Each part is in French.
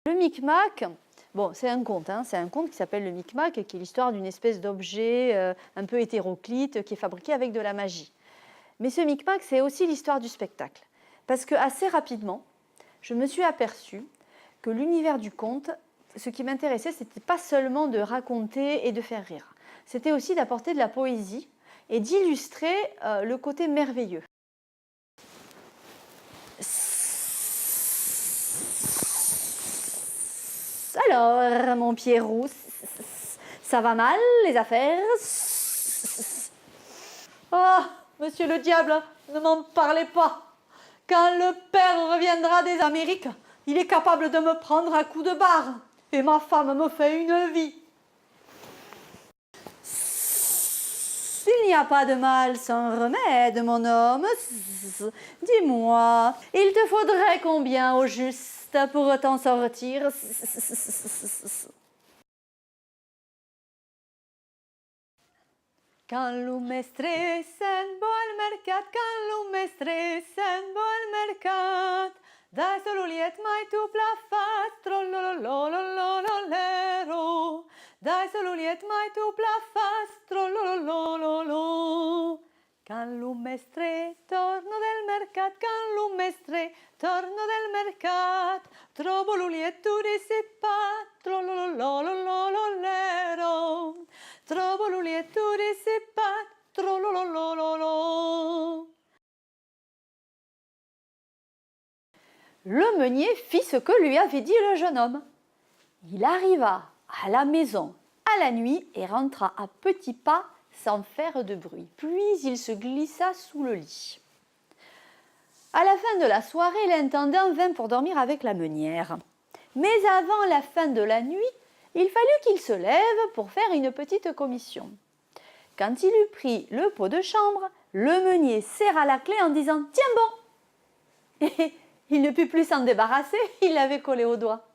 Le Micmac, bon, c'est un conte, c'est un conte qui s'appelle le Micmac, qui est l'histoire d'une espèce d'objet un peu hétéroclite qui est fabriqué avec de la magie. Mais ce Micmac, c'est aussi l'histoire du spectacle. Parce que assez rapidement, je me suis aperçue que l'univers du conte, ce qui m'intéressait, ce n'était pas seulement de raconter et de faire rire. C'était aussi d'apporter de la poésie et d'illustrer le côté merveilleux. Alors, mon Pierrot, ça va mal, les affaires? Oh, monsieur le diable, ne m'en parlez pas. Quand le père reviendra des Amériques, il est capable de me prendre à coups de barre. Et ma femme me fait une vie. Il n'y a pas de mal sans remède, mon homme. Dis-moi, il te faudrait combien au juste pour t'en sortir? Quand lume stressen bol mercat, quand lume stressen bol mercat, dai soluliet mai tu plafat, trollolololololero, dai soluliet mai tu plafat, trollololololo. Quand lume stre torno del mercat, quand lume stre torno del mercat, trovo luliet tu dissipat, trollolololololero. Trovo l'ulietto dissipat, trollololololo. Le meunier fit ce que lui avait dit le jeune homme. Il arriva à la maison à la nuit et rentra à petits pas sans faire de bruit. Puis il se glissa sous le lit. À la fin de la soirée, l'intendant vint pour dormir avec la meunière. Mais avant la fin de la nuit, il fallut qu'il se lève pour faire une petite commission. Quand il eut pris le pot de chambre, le meunier serra la clé en disant « Tiens bon !» Et il ne put plus s'en débarrasser, il l'avait collé au doigt.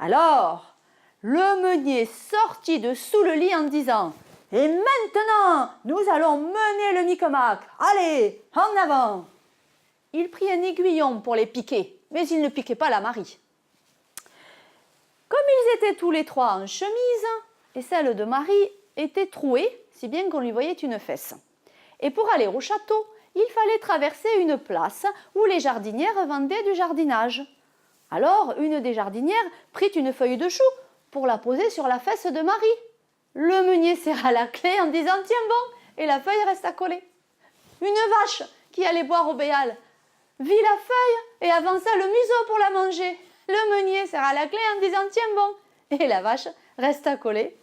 Alors, le meunier sortit de sous le lit en disant « Et maintenant, nous allons mener le Micmac. Allez, en avant !» Il prit un aiguillon pour les piquer, mais il ne piquait pas la Marie. Comme ils étaient tous les trois en chemise, et celle de Marie était trouée, si bien qu'on lui voyait une fesse. Et pour aller au château, il fallait traverser une place où les jardinières vendaient du jardinage. Alors, une des jardinières prit une feuille de chou pour la poser sur la fesse de Marie. Le meunier serra la clé en disant « Tiens bon !» et la feuille resta collée. Une vache qui allait boire au béal vit la feuille et avança le museau pour la manger. Le meunier serra la clé en disant « Tiens bon !» et la vache resta collée.